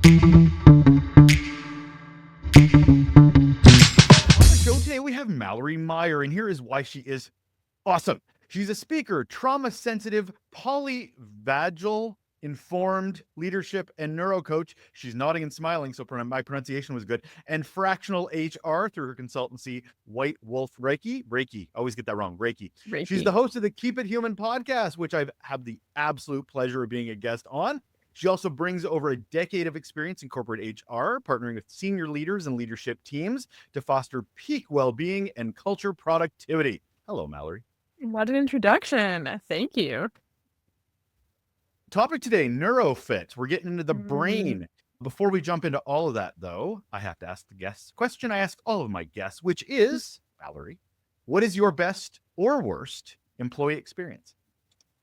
On the show today, we have Mallory Meyer, and here is why she is awesome. She's a speaker, trauma-sensitive, polyvagal-informed leadership and neuro coach. She's nodding and smiling, so my pronunciation was good. And fractional HR through her consultancy, White Wolf Reiki. Reiki, I always get that wrong. Reiki. She's the host of the Keep It Human podcast, which I've had the absolute pleasure of being a guest on. She also brings over a decade of experience in corporate HR, partnering with senior leaders and leadership teams to foster peak well-being and culture productivity. Hello, Mallory. What an introduction. Thank you. Topic today, neurofit. We're getting into the Mm. brain. Before we jump into all of that, though, I have to ask the guests question I ask all of my guests, which is, Mallory, what is your best or worst employee experience?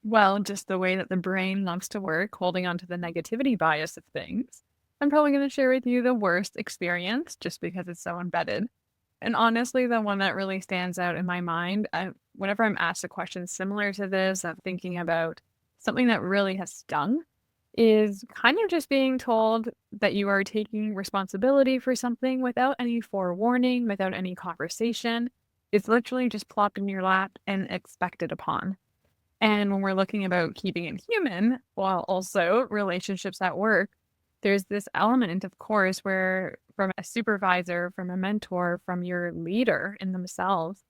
Well, just the way that the brain loves to work, holding on to the negativity bias of things. I'm probably going to share with you the worst experience just because it's so embedded. And honestly, the one that really stands out in my mind, whenever I'm asked a question similar to this, of thinking about something that really has stung, is kind of just being told that you are taking responsibility for something without any forewarning, without any conversation. It's literally just plopped in your lap and expected upon. And when we're looking about keeping it human, while also relationships at work, there's this element, of course, where from a supervisor, from a mentor, from your leader in themselves,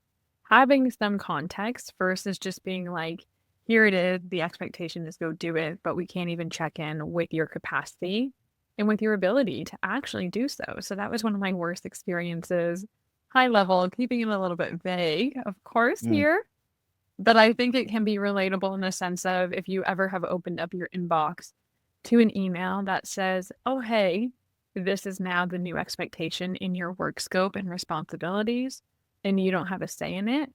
having some context versus just being like, here it is, the expectation is go do it, but we can't even check in with your capacity and with your ability to actually do so. So that was one of my worst experiences. High level, keeping it a little bit vague, of course, here. But I think it can be relatable in the sense of if you ever have opened up your inbox to an email that says, oh, hey, this is now the new expectation in your work scope and responsibilities, and you don't have a say in it,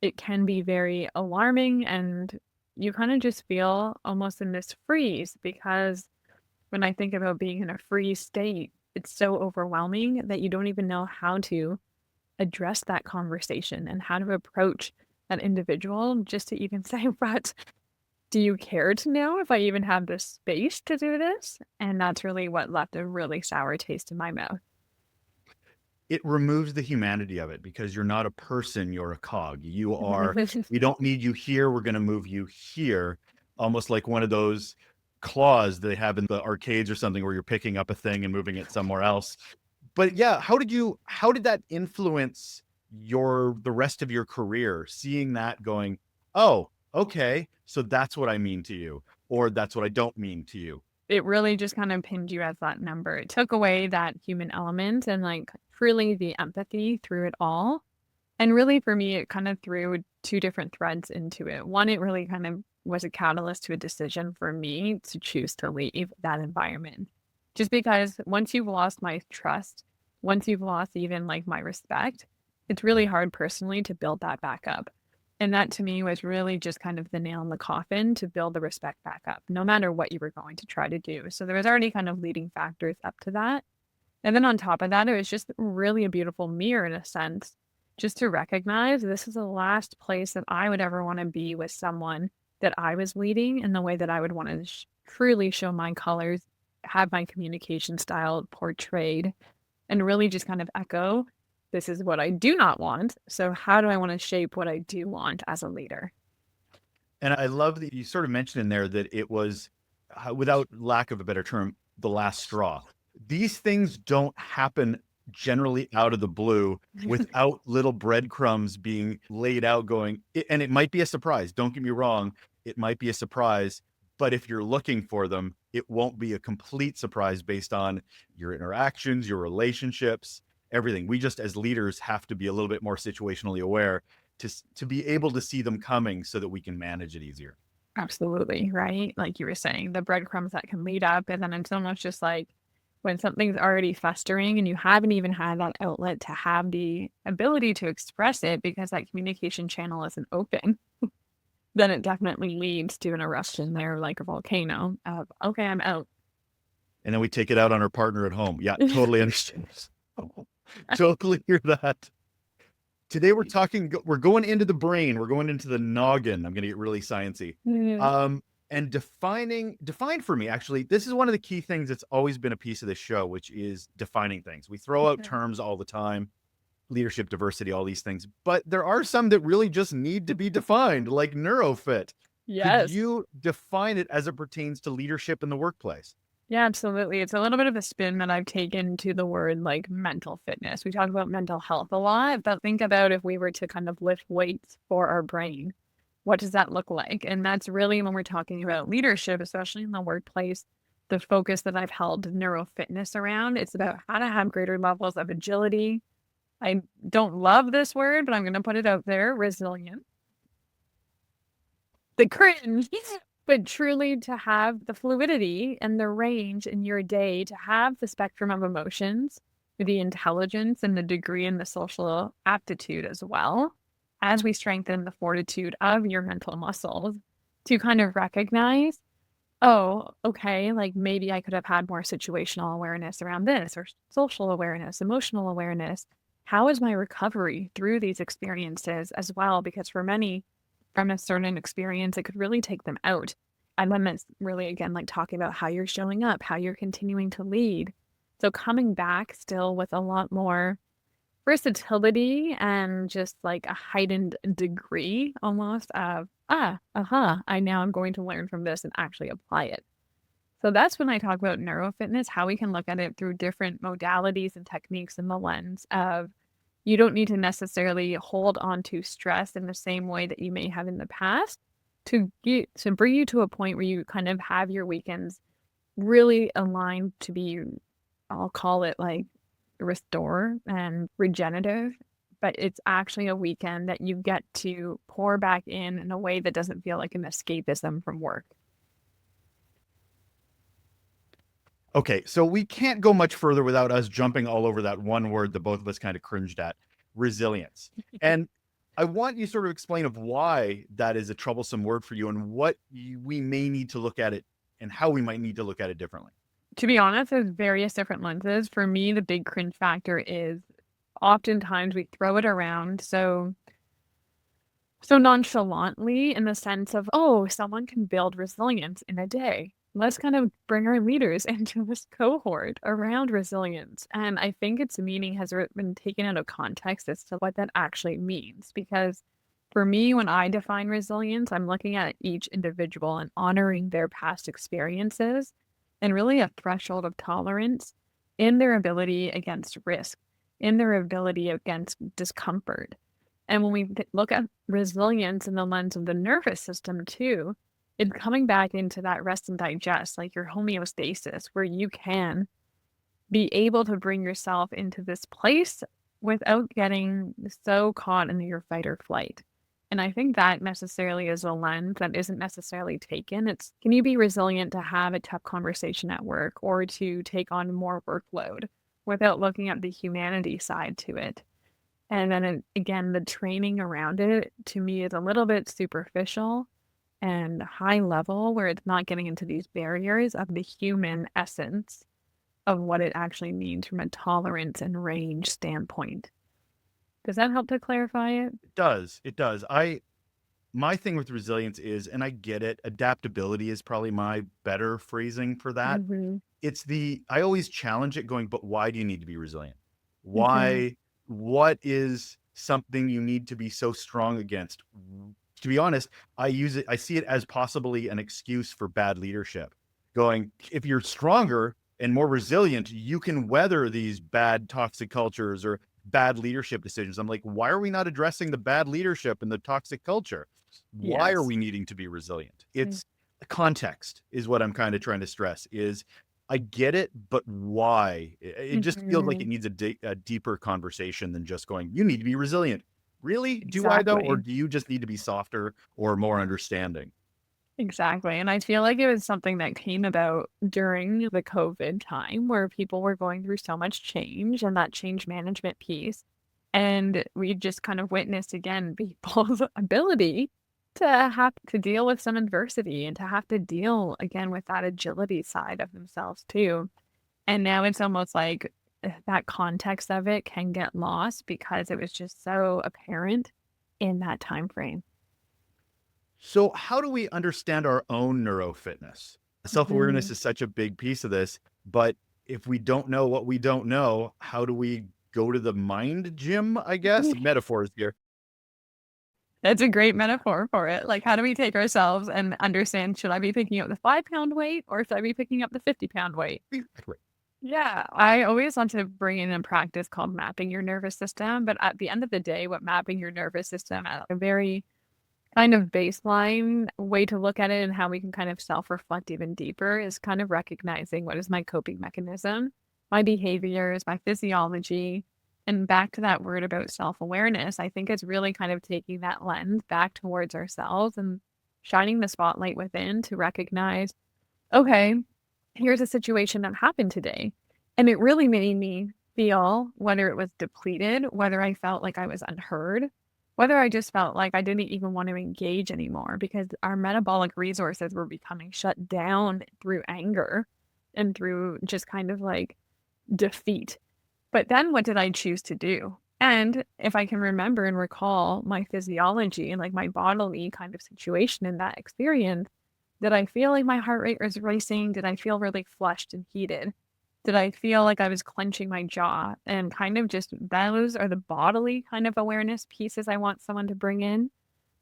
it can be very alarming. And you kind of just feel almost in this freeze, because when I think about being in a freeze state, it's so overwhelming that you don't even know how to address that conversation and how to approach that individual, just to even say, but do you care to know if I even have the space to do this? And that's really what left a really sour taste in my mouth. It removes the humanity of it because you're not a person, you're a cog. You are, we don't need you here, we're going to move you here. Almost like one of those claws they have in the arcades or something where you're picking up a thing and moving it somewhere else. But yeah, how did that influence the rest of your career, seeing that going, oh, okay, so that's what I mean to you, or that's what I don't mean to you? It really just kind of pinned you as that number. It took away that human element and like truly the empathy through it all. And really for me, it kind of threw two different threads into it. One, it really kind of was a catalyst to a decision for me to choose to leave that environment. Just because once you've lost my trust, once you've lost even like my respect, it's really hard personally to build that back up. And that to me was really just kind of the nail in the coffin to build the respect back up, no matter what you were going to try to do. So there was already kind of leading factors up to that. And then on top of that, it was just really a beautiful mirror in a sense, just to recognize this is the last place that I would ever want to be with someone that I was leading in the way that I would want to truly show my colors, have my communication style portrayed, and really just kind of echo, this is what I do not want. So how do I want to shape what I do want as a leader? And I love that you sort of mentioned in there that it was, without lack of a better term, the last straw. These things don't happen generally out of the blue without little breadcrumbs being laid out going, and it might be a surprise. Don't get me wrong. It might be a surprise, but if you're looking for them, it won't be a complete surprise based on your interactions, your relationships, everything. We just, as leaders, have to be a little bit more situationally aware to be able to see them coming so that we can manage it easier. Absolutely, right? Like you were saying, the breadcrumbs that can lead up, and then it's almost just like when something's already festering and you haven't even had that outlet to have the ability to express it because that communication channel isn't open, then it definitely leads to an eruption there, like a volcano of, okay, I'm out. And then we take it out on our partner at home. Yeah, totally understand. Totally hear that. Today we're going into the brain. We're going into the noggin. I'm going to get really sciencey. And define for me, actually, this is one of the key things that's always been a piece of this show, which is defining things. We throw out Okay. terms all the time, leadership, diversity, all these things, but there are some that really just need to be defined, like neurofit. Could Yes. you define it as it pertains to leadership in the workplace? Yeah, absolutely. It's a little bit of a spin that I've taken to the word like mental fitness. We talk about mental health a lot, but think about if we were to kind of lift weights for our brain, what does that look like? And that's really when we're talking about leadership, especially in the workplace, the focus that I've held neuro-fitness around. It's about how to have greater levels of agility. I don't love this word, but I'm going to put it out there, resilient. The cringe, but truly to have the fluidity and the range in your day, to have the spectrum of emotions, the intelligence and the degree and the social aptitude as well, as we strengthen the fortitude of your mental muscles to kind of recognize, oh, okay, like maybe I could have had more situational awareness around this or social awareness, emotional awareness. How is my recovery through these experiences as well? Because for many, from a certain experience, it could really take them out. And then it's really, again, like talking about how you're showing up, how you're continuing to lead. So coming back still with a lot more versatility and just like a heightened degree almost of, I now am going to learn from this and actually apply it. So that's when I talk about neurofitness, how we can look at it through different modalities and techniques in the lens of you don't need to necessarily hold on to stress in the same way that you may have in the past to bring you to a point where you kind of have your weekends really aligned to be, I'll call it like restore and regenerative, but it's actually a weekend that you get to pour back in a way that doesn't feel like an escapism from work. Okay, so we can't go much further without us jumping all over that one word that both of us kind of cringed at, resilience. And I want you to sort of explain of why that is a troublesome word for you and what we may need to look at it and how we might need to look at it differently. To be honest, there's various different lenses. For me, the big cringe factor is oftentimes we throw it around so nonchalantly in the sense of, oh, someone can build resilience in a day. Let's kind of bring our leaders into this cohort around resilience. And I think its meaning has been taken out of context as to what that actually means. Because for me, when I define resilience, I'm looking at each individual and honoring their past experiences and really a threshold of tolerance in their ability against risk, in their ability against discomfort. And when we look at resilience in the lens of the nervous system too, it's coming back into that rest and digest, like your homeostasis, where you can be able to bring yourself into this place without getting so caught in your fight or flight. And I think that necessarily is a lens that isn't necessarily taken. It's can you be resilient to have a tough conversation at work or to take on more workload without looking at the humanity side to it? And then again, the training around it to me is a little bit superficial and high level, where it's not getting into these barriers of the human essence of what it actually means from a tolerance and range standpoint. Does that help to clarify it? It does. It does. My thing with resilience is, and I get it, adaptability is probably my better phrasing for that. Mm-hmm. I always challenge it going, but why do you need to be resilient? Mm-hmm. What is something you need to be so strong against? To be honest, I see it as possibly an excuse for bad leadership. Going, if you're stronger and more resilient, you can weather these bad toxic cultures or bad leadership decisions. I'm like, why are we not addressing the bad leadership and the toxic culture? Why are Yes. we needing to be resilient? It's context is what I'm kind of trying to stress is I get it, but why? It just feels like Mm-hmm. it needs a deeper conversation than just going, you need to be resilient. Really? Do I though? Or Exactly. do you just need to be softer or more understanding? Exactly. And I feel like it was something that came about during the COVID time where people were going through so much change and that change management piece. And we just kind of witnessed again people's ability to have to deal with some adversity and to have to deal again with that agility side of themselves too. And now it's almost like that context of it can get lost because it was just so apparent in that time frame. So, how do we understand our own neurofitness? Self awareness Mhm. is such a big piece of this, but if we don't know what we don't know, how do we go to the mind gym? I guess metaphors here. That's a great metaphor for it. Like, how do we take ourselves and understand, should I be picking up the 5-pound weight or should I be picking up the 50-pound weight? Exactly. Yeah, I always want to bring in a practice called mapping your nervous system. But at the end of the day, what mapping your nervous system at a very kind of baseline way to look at it and how we can kind of self reflect even deeper is kind of recognizing what is my coping mechanism, my behaviors, my physiology. And back to that word about self awareness, I think it's really kind of taking that lens back towards ourselves and shining the spotlight within to recognize, okay, here's a situation that happened today. And it really made me feel whether it was depleted, whether I felt like I was unheard, whether I just felt like I didn't even want to engage anymore because our metabolic resources were becoming shut down through anger and through just kind of like defeat. But then what did I choose to do? And if I can remember and recall my physiology and like my bodily kind of situation in that experience, did I feel like my heart rate was racing? Did I feel really flushed and heated? Did I feel like I was clenching my jaw? And kind of just those are the bodily kind of awareness pieces I want someone to bring in.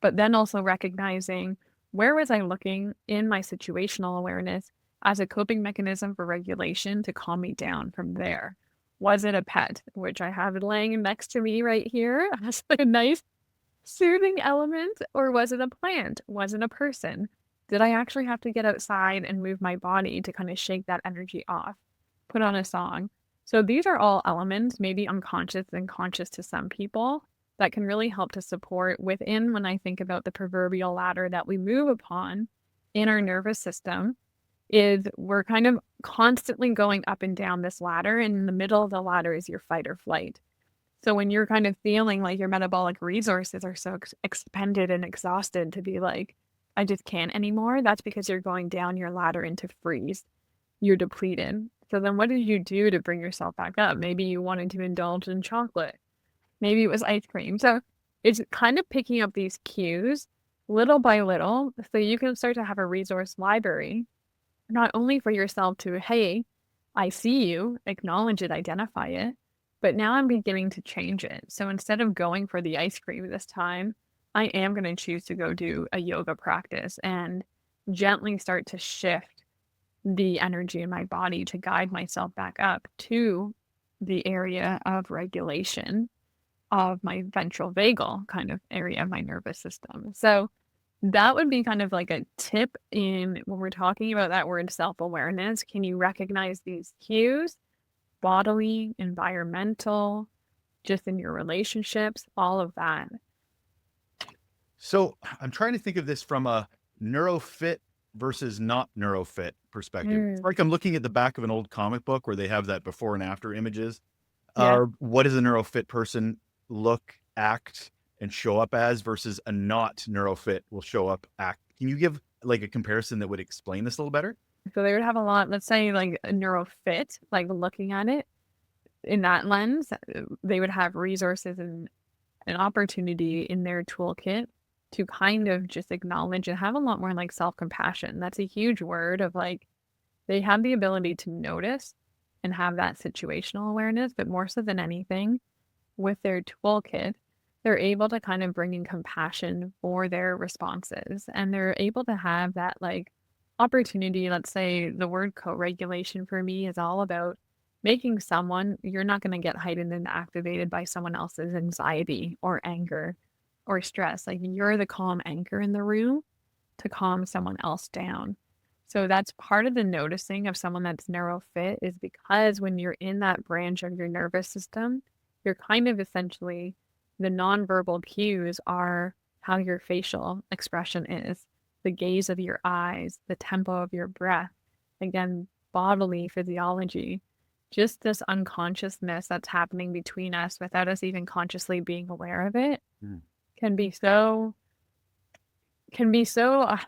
But then also recognizing, where was I looking in my situational awareness as a coping mechanism for regulation to calm me down from there? Was it a pet, which I have laying next to me right here as a nice soothing element, or was it a plant? Was it a person? Did I actually have to get outside and move my body to kind of shake that energy off? Put on a song. So these are all elements, maybe unconscious and conscious to some people, that can really help to support within when I think about the proverbial ladder that we move upon in our nervous system is we're kind of constantly going up and down this ladder, and in the middle of the ladder is your fight or flight. So when you're kind of feeling like your metabolic resources are so expended and exhausted to be like, I just can't anymore, that's because you're going down your ladder into freeze. You're depleted. So then what did you do to bring yourself back up? Maybe you wanted to indulge in chocolate. Maybe it was ice cream. So it's kind of picking up these cues little by little so you can start to have a resource library, not only for yourself to, hey, I see you, acknowledge it, identify it, but now I'm beginning to change it. So instead of going for the ice cream this time, I am going to choose to go do a yoga practice and gently start to shift the energy in my body to guide myself back up to the area of regulation of my ventral vagal kind of area of my nervous system. So that would be kind of like a tip in when we're talking about that word self-awareness. Can you recognize these cues, bodily, environmental, just in your relationships, all of that? So, I'm trying to think of this from a neurofit versus not neurofit perspective. It's Mm, like I'm looking at the back of an old comic book where they have that before and after images. yeah. What does a neurofit person look, act, and show up as versus a not neurofit will show up, act? Can you give like a comparison that would explain this a little better? So they would have a lot, let's say like a neurofit, like looking at it in that lens, they would have resources and an opportunity in their toolkit to kind of just acknowledge and have a lot more like self-compassion. That's a huge word of like they have the ability to notice and have that situational awareness, but more so than anything, with their toolkit, they're able to kind of bring in compassion for their responses. And they're able to have that like opportunity. Let's say the word co-regulation for me is all about making someone, you're not going to get heightened and activated by someone else's anxiety or anger or stress. Like you're the calm anchor in the room to calm someone else down. So that's part of the noticing of someone that's neurofit is because when you're in that branch of your nervous system, you're kind of essentially the nonverbal cues are how your facial expression is, the gaze of your eyes, the tempo of your breath, again, bodily physiology, just this unconsciousness that's happening between us without us even consciously being aware of it Mm. can be so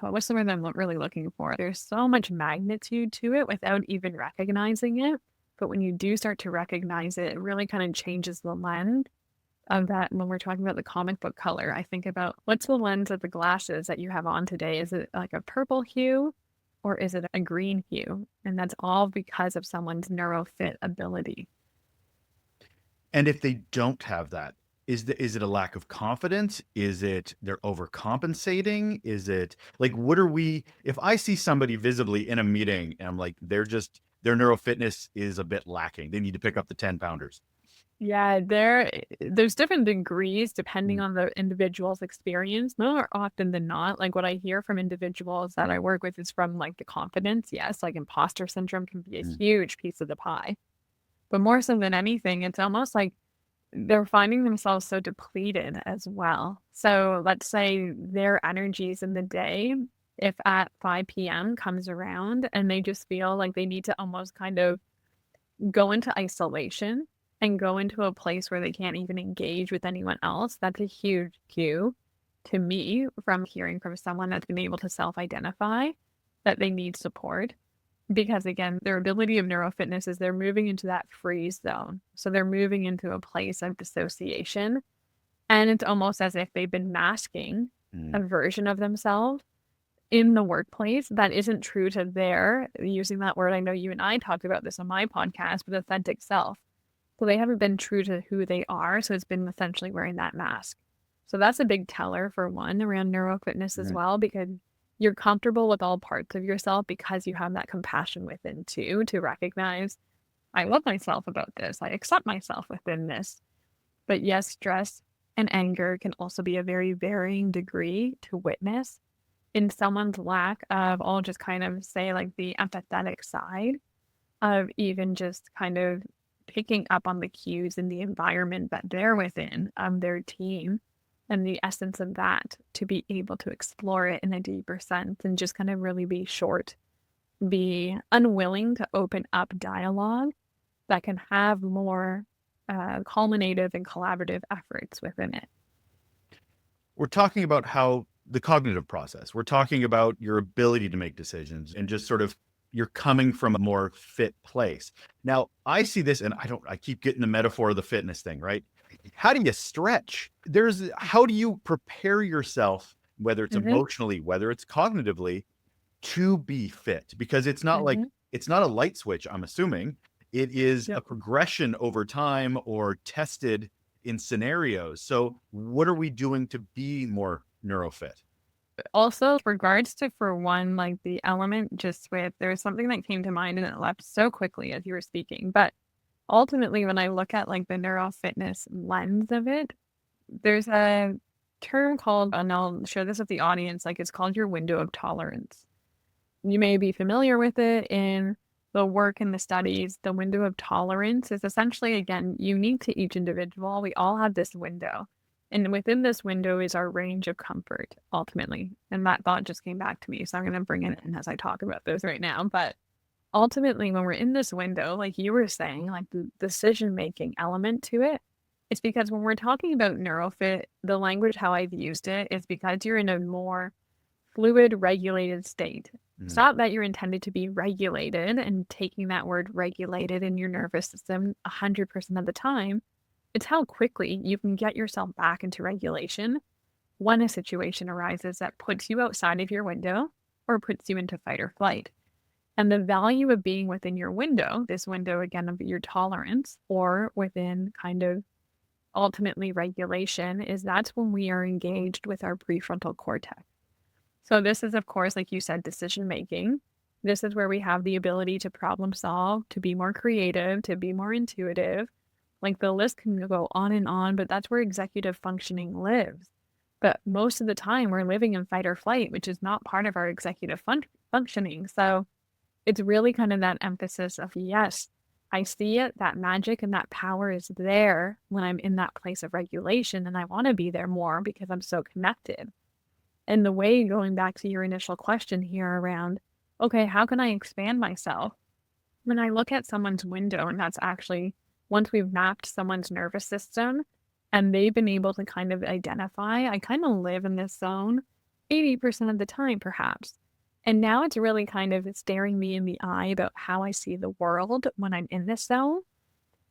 what's the word I'm really looking for? There's so much magnitude to it without even recognizing it. But when you do start to recognize it, it really kind of changes the lens of that when we're talking about the comic book color. I think about what's the lens of the glasses that you have on today? Is it like a purple hue or is it a green hue? And that's all because of someone's neurofit ability. And if they don't have that, is it a lack of confidence? Is it they're overcompensating? Is it like what are we if I see somebody visibly in a meeting and I'm like their neurofitness is a bit lacking. They need to pick up the 10 pounders. Yeah, there's different degrees depending on the individual's experience. More often than not, like what I hear from individuals that I work with is from like the confidence. Yes, like imposter syndrome can be a Mm. huge piece of the pie. But more so than anything, it's almost like they're finding themselves so depleted as well. So let's say their energies in the day, if at 5 p.m. comes around and they just feel like they need to almost kind of go into isolation and go into a place where they can't even engage with anyone else, that's a huge cue to me from hearing from someone that's been able to self-identify that they need support. Because again, their ability of neurofitness is they're moving into that freeze zone. So they're moving into a place of dissociation. And it's almost as if they've been masking a version of themselves in the workplace that isn't true to their, using that word, I know you and I talked about this on my podcast, but authentic self. So they haven't been true to who they are. So it's been essentially wearing that mask. So that's a big teller for one around neurofitness as well, because you're comfortable with all parts of yourself because you have that compassion within too, to recognize, I love myself about this. I accept myself within this. But yes, stress and anger can also be a very varying degree to witness in someone's lack of, I'll just kind of say like the empathetic side of even just kind of picking up on the cues in the environment that they're within, their team, and the essence of that to be able to explore it in a deeper sense and just kind of really be short, be unwilling to open up dialogue that can have more culminative and collaborative efforts within it. We're talking about how the cognitive process, we're talking about your ability to make decisions and just sort of you're coming from a more fit place. Now, I see this and I keep getting the metaphor of the fitness thing, right? How do you stretch? How do you prepare yourself, whether it's Mm-hmm. emotionally, whether it's cognitively, to be fit? Because it's not like Mm-hmm. it's not a light switch, I'm assuming. It is a Yep. progression over time or tested in scenarios. So, what are we doing to be more neurofit? Also, regards to, for one, like the element just with, there was something that came to mind and it left so quickly as you were speaking. But ultimately, when I look at like the neuro-fitness lens of it, there's a term called, and I'll share this with the audience, like it's called your window of tolerance. You may be familiar with it in the work and the studies. The window of tolerance is essentially, again, unique to each individual. We all have this window. And within this window is our range of comfort, ultimately. And that thought just came back to me. So I'm going to bring it in as I talk about those right now. But ultimately, when we're in this window, like you were saying, like the decision-making element to it, it's because when we're talking about neurofit, the language, how I've used it, is because you're in a more fluid, regulated state. It's not that you're intended to be regulated and taking that word regulated in your nervous system 100% of the time. It's how quickly you can get yourself back into regulation when a situation arises that puts you outside of your window or puts you into fight or flight. And the value of being within your window, this window again of your tolerance, or within kind of ultimately regulation, is that's when we are engaged with our prefrontal cortex. So this is, of course, like you said, decision making. This is where we have the ability to problem solve, to be more creative, to be more intuitive. Like the list can go on, but that's where executive functioning lives. But most of the time, we're living in fight or flight, which is not part of our executive functioning. So it's really kind of that emphasis of, yes, I see it, that magic and that power is there when I'm in that place of regulation. And I want to be there more because I'm so connected. And the way, going back to your initial question here around, okay, how can I expand myself? When I look at someone's window, and that's actually once we've mapped someone's nervous system and they've been able to kind of identify, I kind of live in this zone 80% of the time, perhaps. And now it's really kind of staring me in the eye about how I see the world when I'm in this zone.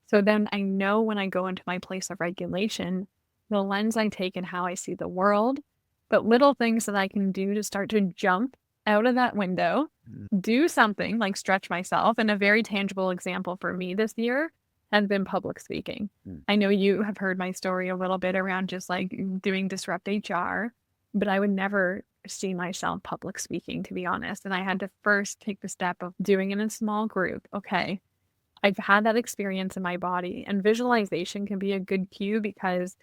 So then I know when I go into my place of regulation, the lens I take and how I see the world, but little things that I can do to start to jump out of that window, Mm, do something like stretch myself. And a very tangible example for me this year has been public speaking. mm. I know you have heard my story a little bit around just like doing Disrupt HR, but I would never see myself public speaking, to be honest. And I had to first take the step of doing it in a small group. Okay, I've had that experience in my body, and visualization can be a good cue because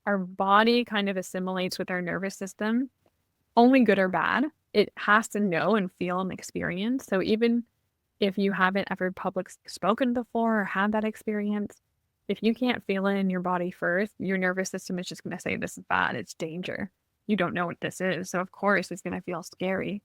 our body kind of assimilates with our nervous system, only good or bad. It has to know and feel and experience. So even if you haven't ever public spoken before or had that experience, if you can't feel it in your body first, your nervous system is just going to say, this is bad, it's danger. You don't know what this is. So, of course, it's going to feel scary.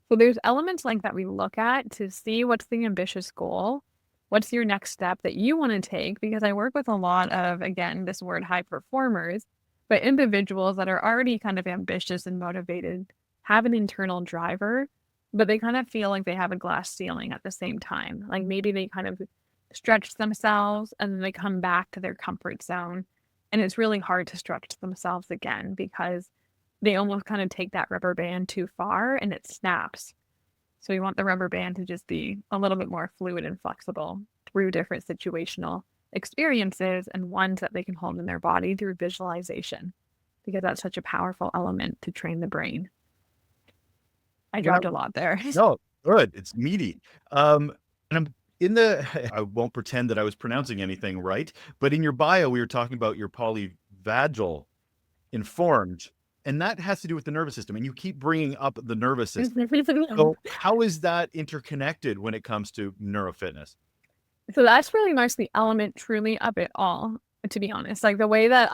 So, there's elements like that we look at to see what's the ambitious goal. What's your next step that you want to take? Because I work with a lot of, again, this word high performers, but individuals that are already kind of ambitious and motivated, have an internal driver, but they kind of feel like they have a glass ceiling at the same time. Like maybe they kind of stretch themselves and then they come back to their comfort zone. And it's really hard to stretch themselves again because they almost kind of take that rubber band too far and it snaps. So you want the rubber band to just be a little bit more fluid and flexible through different situational experiences and ones that they can hold in their body through visualization, because that's such a powerful element to train the brain. I Yeah, dropped a lot there. no, good. It's meaty. And I'm in the, I won't pretend that I was pronouncing anything right, but in your bio, we were talking about your polyvagal informed, and that has to do with the nervous system. And you keep bringing up the nervous system. So how is that interconnected when it comes to neurofitness? So that's really much the element truly of it all, to be honest. Like the way that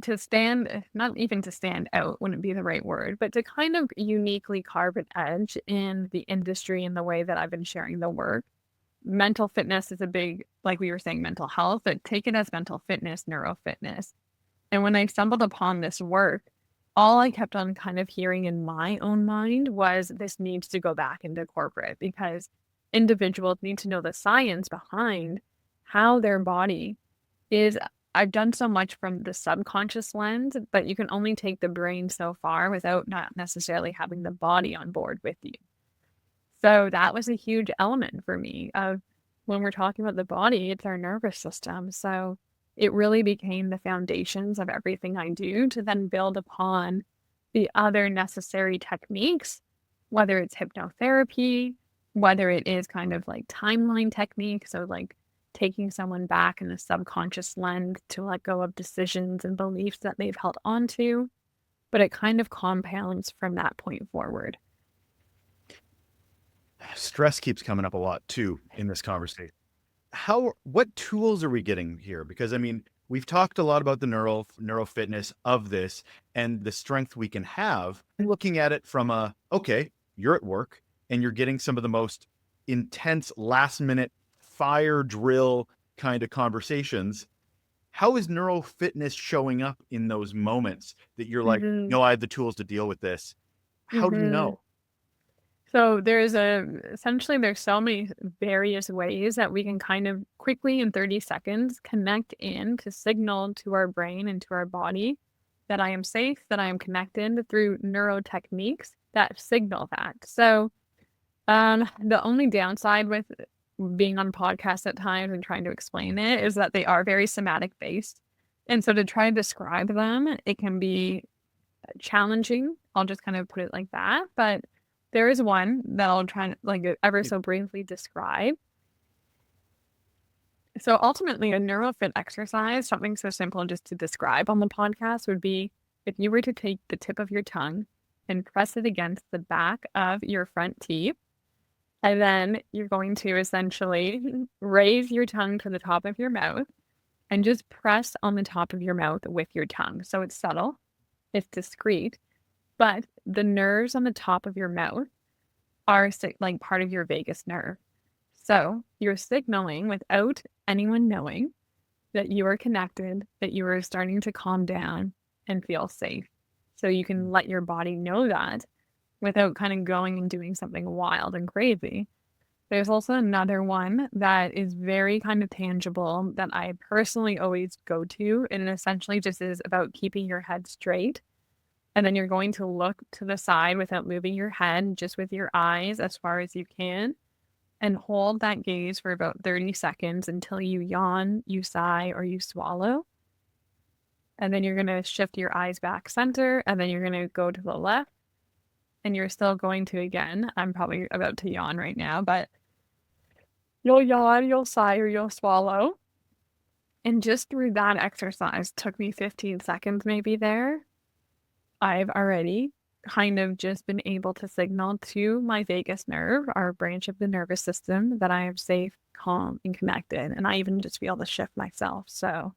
to stand, not even to stand out wouldn't be the right word, but to kind of uniquely carve an edge in the industry and the way that I've been sharing the work. Mental fitness is a big, like we were saying, mental health, but take it as mental fitness, neuro-fitness. And when I stumbled upon this work, all I kept on kind of hearing in my own mind was this needs to go back into corporate because individuals need to know the science behind how their body is. I've done so much from the subconscious lens, but you can only take the brain so far without not necessarily having the body on board with you. So that was a huge element for me of when we're talking about the body, it's our nervous system. So it really became the foundations of everything I do to then build upon the other necessary techniques, whether it's hypnotherapy, whether it is kind of like timeline technique. So like taking someone back in a subconscious lens to let go of decisions and beliefs that they've held on to. But it kind of compounds from that point forward. Stress keeps coming up a lot too in this conversation. What tools are we getting here? Because I mean, we've talked a lot about the neuro fitness of this and the strength we can have. Looking at it from okay, you're at work and you're getting some of the most intense last minute fire drill kind of conversations. How is neuro fitness showing up in those moments that you're like, Mm-hmm. no, I have the tools to deal with this? How do you Mm-hmm. know? So essentially there's so many various ways that we can kind of quickly in 30 seconds connect in to signal to our brain and to our body that I am safe, that I am connected through neuro techniques that signal that. So the only downside with being on podcasts at times and trying to explain it is that they are very somatic based. And so to try to describe them, it can be challenging. I'll just kind of put it like that. But there is one that I'll try and like ever so briefly describe. So ultimately, a neurofit exercise, something so simple just to describe on the podcast, would be if you were to take the tip of your tongue and press it against the back of your front teeth. And then you're going to essentially raise your tongue to the top of your mouth and just press on the top of your mouth with your tongue. So it's subtle, it's discreet, but the nerves on the top of your mouth are like part of your vagus nerve. So you're signaling without anyone knowing that you are connected, that you are starting to calm down and feel safe. So you can let your body know that without kind of going and doing something wild and crazy. There's also another one that is very kind of tangible that I personally always go to, and it essentially just is about keeping your head straight. And then you're going to look to the side without moving your head, just with your eyes as far as you can, and hold that gaze for about 30 seconds until you yawn, you sigh, or you swallow. And then you're going to shift your eyes back center, and then you're going to go to the left, and you're still going to, again, I'm probably about to yawn right now, but you'll yawn, you'll sigh, or you'll swallow. And just through that exercise, took me 15 seconds maybe there, I've already kind of just been able to signal to my vagus nerve, our branch of the nervous system, that I am safe, calm, and connected. And I even just feel the shift myself. So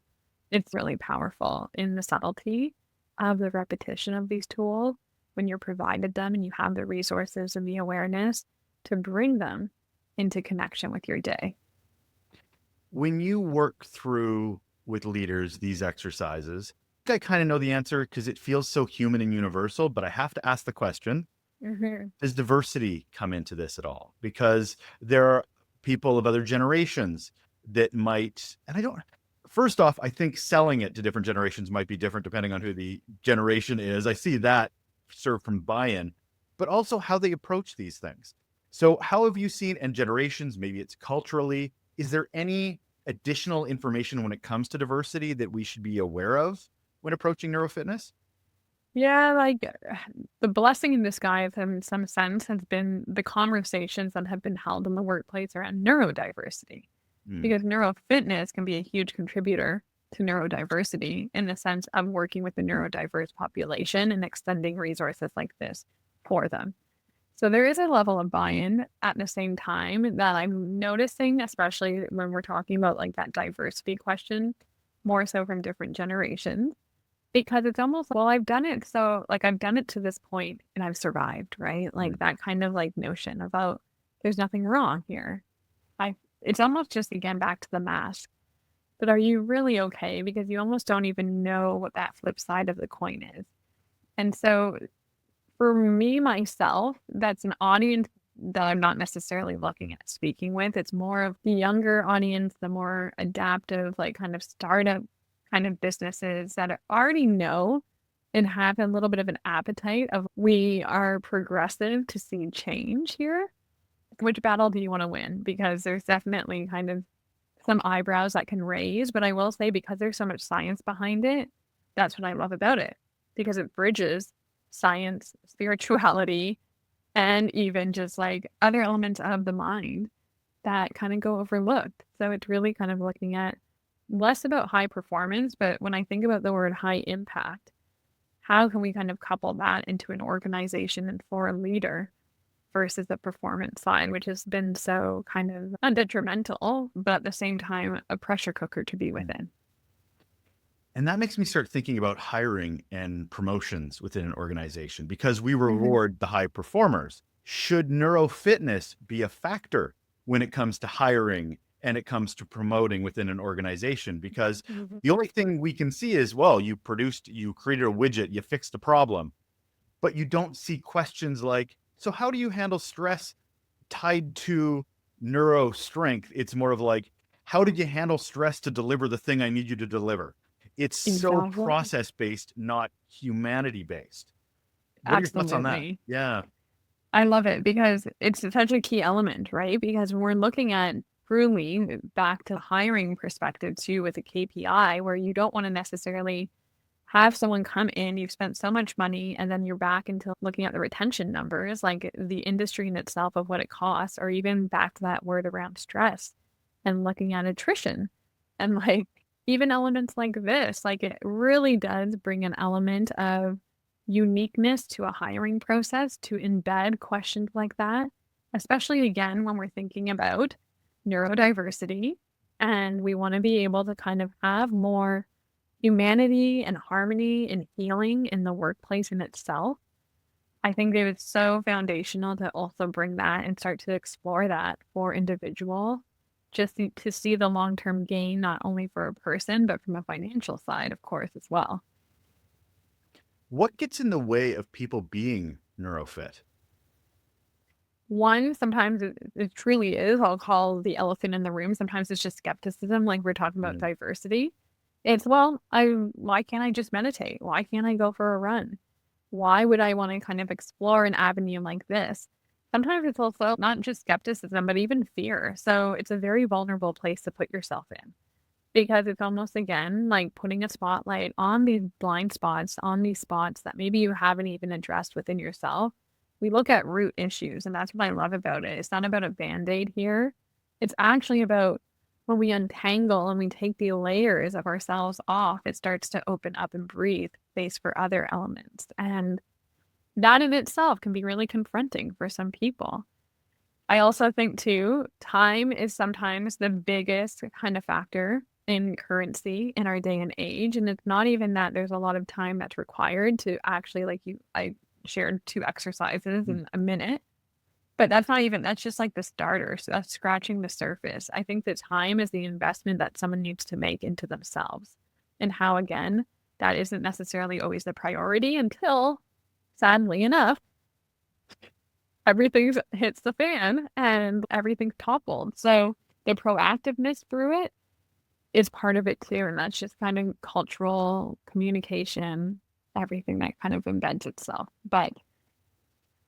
it's really powerful in the subtlety of the repetition of these tools when you're provided them and you have the resources and the awareness to bring them into connection with your day. When you work through with leaders these exercises, I kind of know the answer because it feels so human and universal, but I have to ask the question, does diversity come into this at all? Because there are people of other generations that might, and I don't, first off, I think selling it to different generations might be different depending on who the generation is. I see that served from buy-in, but also how they approach these things. So how have you seen, and generations, maybe it's culturally, is there any additional information when it comes to diversity that we should be aware of when approaching neurofitness? Yeah, like the blessing in disguise in some sense has been the conversations that have been held in the workplace around neurodiversity. Mm. Because neurofitness can be a huge contributor to neurodiversity in the sense of working with the neurodiverse population and extending resources like this for them. So there is a level of buy-in at the same time that I'm noticing, especially when we're talking about like that diversity question, more so from different generations, because it's almost, well, I've done it. So like I've done it to this point and I've survived, right? Like that kind of like notion about there's nothing wrong here. It's almost just again back to the mask. But are you really okay? Because you almost don't even know what that flip side of the coin is. And so for me, myself, that's an audience that I'm not necessarily looking at speaking with. It's more of the younger audience, the more adaptive, like kind of startup kind of businesses that already know and have a little bit of an appetite of we are progressive to see change here. Which battle do you want to win? Because there's definitely kind of some eyebrows that can raise, but I will say because there's so much science behind it, that's what I love about it. Because it bridges science, spirituality, and even just like other elements of the mind that kind of go overlooked. So it's really kind of looking at less about high performance, but when I think about the word high impact, how can we kind of couple that into an organization and for a leader versus the performance side, which has been so kind of not detrimental, but at the same time, a pressure cooker to be within. And that makes me start thinking about hiring and promotions within an organization because we Mhm. reward the high performers. Should neurofitness be a factor when it comes to hiring and it comes to promoting within an organization? Because Mhm. the only thing we can see is, well, you created a widget, you fixed a problem, but you don't see questions like, so how do you handle stress tied to neuro strength? It's more of like, how did you handle stress to deliver the thing I need you to deliver? It's so Exactly. process based, not humanity based. What are your thoughts on that? Absolutely. Yeah. I love it because it's such a key element, right? Because when we're looking at truly back to the hiring perspective too with a KPI where you don't want to necessarily have someone come in, you've spent so much money, and then you're back into looking at the retention numbers, like the industry in itself of what it costs, or even back to that word around stress and looking at attrition. And like even elements like this, like it really does bring an element of uniqueness to a hiring process to embed questions like that, especially again when we're thinking about neurodiversity and we want to be able to kind of have more humanity and harmony and healing in the workplace in itself. I think it was so foundational to also bring that and start to explore that for individual, just to see the long-term gain, not only for a person, but from a financial side, of course, as well. What gets in the way of people being neurofit? One, sometimes it truly is, I'll call the elephant in the room. Sometimes it's just skepticism, like we're talking about Mm. diversity. It's, why can't I just meditate? Why can't I go for a run? Why would I want to kind of explore an avenue like this? Sometimes it's also not just skepticism, but even fear. So it's a very vulnerable place to put yourself in because it's almost, again, like putting a spotlight on these blind spots, on these spots that maybe you haven't even addressed within yourself. We look at root issues, and that's what I love about it. It's not about a band-aid here. It's actually about when we untangle and we take the layers of ourselves off, it starts to open up and breathe space for other elements. And that in itself can be really confronting for some people. I also think too, time is sometimes the biggest kind of factor in currency in our day and age. And it's not even that there's a lot of time that's required to actually, I shared 2 exercises in a minute, but that's just like the starter. So that's scratching the surface. I think that time is the investment that someone needs to make into themselves, and how, again, that isn't necessarily always the priority until, sadly enough, everything hits the fan and everything's toppled. So the proactiveness through it is part of it too. And that's just kind of cultural communication, everything that kind of embeds itself. But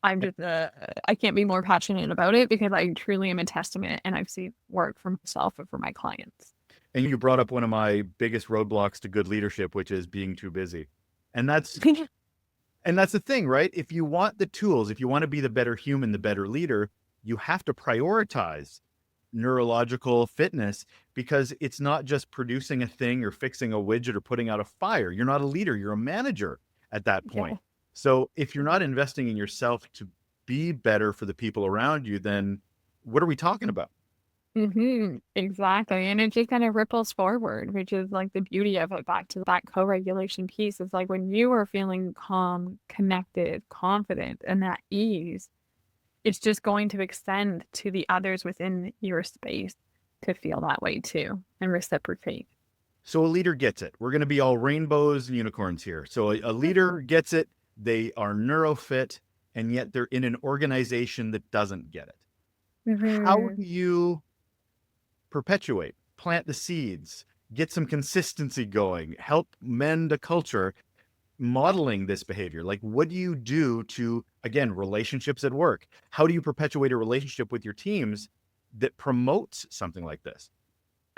I'm just, I can't be more passionate about it because I truly am a testament and I've seen work for myself and for my clients. And you brought up one of my biggest roadblocks to good leadership, which is being too busy. And that's the thing, right? If you want the tools, if you want to be the better human, the better leader, you have to prioritize neurological fitness, because it's not just producing a thing or fixing a widget or putting out a fire. You're not a leader, you're a manager at that point. Yeah. So if you're not investing in yourself to be better for the people around you, then what are we talking about? Exactly. And it just kind of ripples forward, which is like the beauty of it. Back to that co-regulation piece. It's like when you are feeling calm, connected, confident, and at ease, it's just going to extend to the others within your space to feel that way too and reciprocate. So a leader gets it. We're going to be all rainbows and unicorns here. So a leader gets it. They are neurofit, and yet they're in an organization that doesn't get it. How Mhm. do you perpetuate, plant the seeds, get some consistency going, help mend a culture, modeling this behavior? Like, what do you do to, again, relationships at work? How do you perpetuate a relationship with your teams that promotes something like this?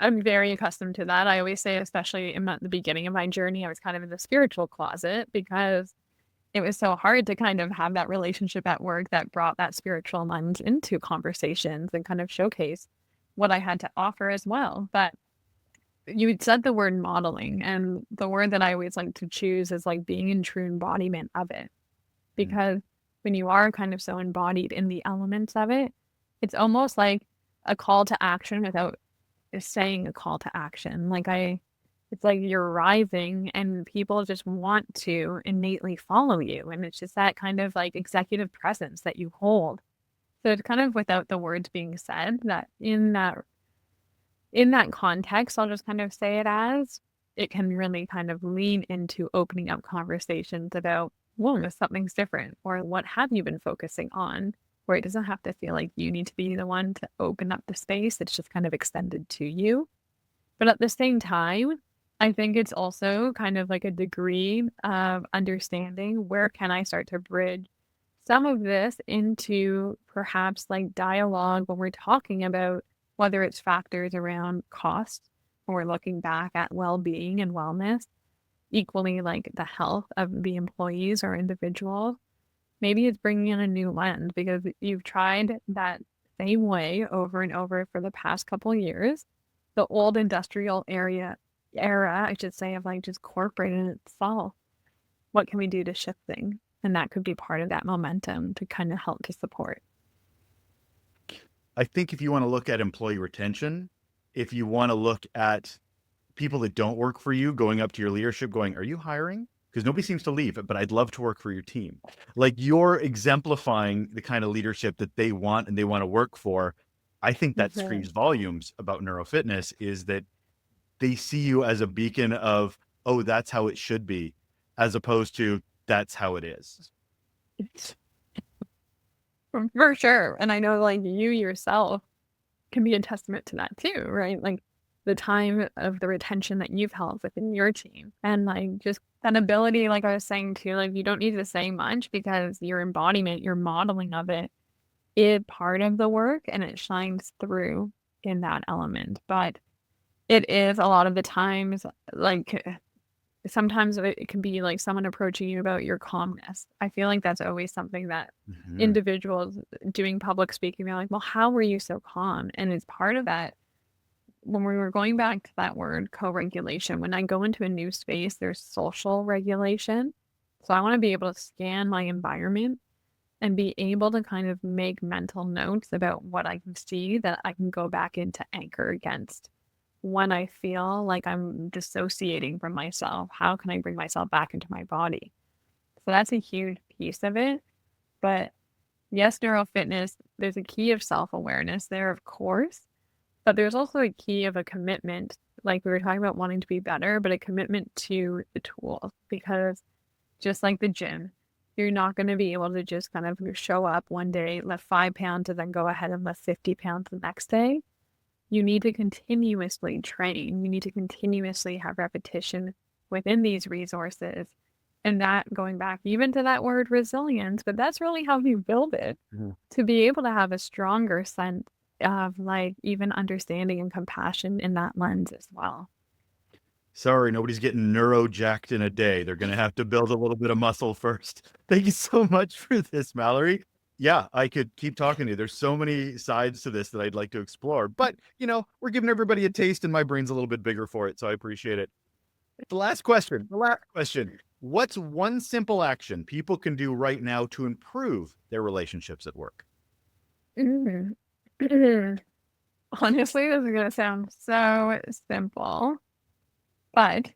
I'm very accustomed to that. I always say, especially in the beginning of my journey, I was kind of in the spiritual closet because it was so hard to kind of have that relationship at work that brought that spiritual lens into conversations and kind of showcase what I had to offer as well. But you had said the word modeling, and the word that I always like to choose is like being in true embodiment of it. Mm. Because when you are kind of so embodied in the elements of it, it's almost like a call to action without saying a call to action. It's like you're rising and people just want to innately follow you. And it's just that kind of like executive presence that you hold. So it's kind of without the words being said that in that context, I'll just kind of say it as it can really kind of lean into opening up conversations about, well, if something's different, or what have you been focusing on, where it doesn't have to feel like you need to be the one to open up the space. It's just kind of extended to you. But at the same time, I think it's also kind of like a degree of understanding where can I start to bridge some of this into perhaps like dialogue when we're talking about whether it's factors around cost or we're looking back at well-being and wellness, equally like the health of the employees or individuals. Maybe it's bringing in a new lens because you've tried that same way over and over for the past couple of years. The old industrial era, I should say, of like just corporate in itself. What can we do to shift things? And that could be part of that momentum to kind of help to support. I think if you want to look at employee retention, if you want to look at people that don't work for you going up to your leadership going, are you hiring? Because nobody seems to leave, but I'd love to work for your team. Like, you're exemplifying the kind of leadership that they want and they want to work for. I think that screams Mhm. volumes about neurofitness, is that they see you as a beacon of, oh, that's how it should be, as opposed to that's how it is. For sure. And I know like you yourself can be a testament to that too, right? Like the time of the retention that you've held within your team and like just that ability, like I was saying too, like you don't need to say much because your embodiment, your modeling of it is part of the work and it shines through in that element. But it is a lot of the times like sometimes it can be like someone approaching you about your calmness. I feel like that's always something that Mhm. individuals doing public speaking, they're like, well, how were you so calm? And it's part of that. When we were going back to that word co-regulation, when I go into a new space, there's social regulation. So I want to be able to scan my environment and be able to kind of make mental notes about what I can see that I can go back into anchor against when I feel like I'm dissociating from myself. How can I bring myself back into my body? So that's a huge piece of it. But yes, neurofitness, there's a key of self-awareness there, of course, but there's also a key of a commitment. Like we were talking about wanting to be better, but a commitment to the tools because just like the gym, you're not going to be able to just kind of show up one day, lift 5 pounds, and then go ahead and lift 50 pounds the next day. You need to continuously train. You need to continuously have repetition within these resources. And that going back even to that word resilience, but that's really how you build it Mhm. to be able to have a stronger sense of like even understanding and compassion in that lens as well. Sorry, nobody's getting neuro jacked in a day. They're going to have to build a little bit of muscle first. Thank you so much for this, Mallory. Yeah, I could keep talking to you. There's so many sides to this that I'd like to explore, but we're giving everybody a taste and my brain's a little bit bigger for it. So I appreciate it. The last question. What's one simple action people can do right now to improve their relationships at work? Mm. Honestly, this is going to sound so simple, but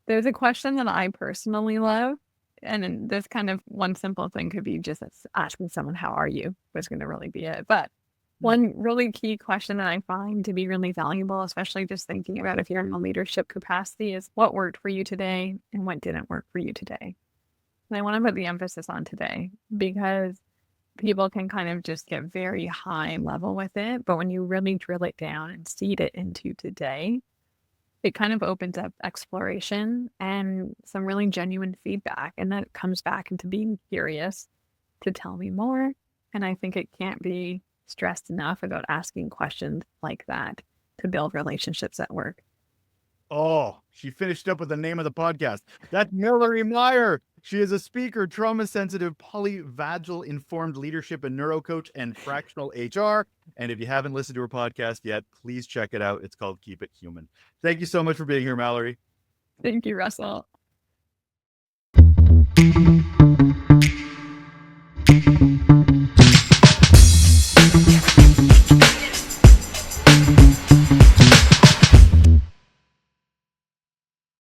there's a question that I personally love. And then this kind of one simple thing could be just asking someone, how are you? Was going to really be it. But one really key question that I find to be really valuable, especially just thinking about if you're in a leadership capacity, is what worked for you today and what didn't work for you today. And I want to put the emphasis on today because people can kind of just get very high level with it. But when you really drill it down and seed it into today, it kind of opens up exploration and some really genuine feedback. And that comes back into being curious to tell me more. And I think it can't be stressed enough about asking questions like that to build relationships at work. Oh, she finished up with the name of the podcast. That's Mallory Meyer. She is a speaker, trauma sensitive, polyvagal-informed leadership and neuro coach and fractional HR. And if you haven't listened to her podcast yet, please check it out. It's called Keep It Human. Thank you so much for being here, Mallory. Thank you, Russell.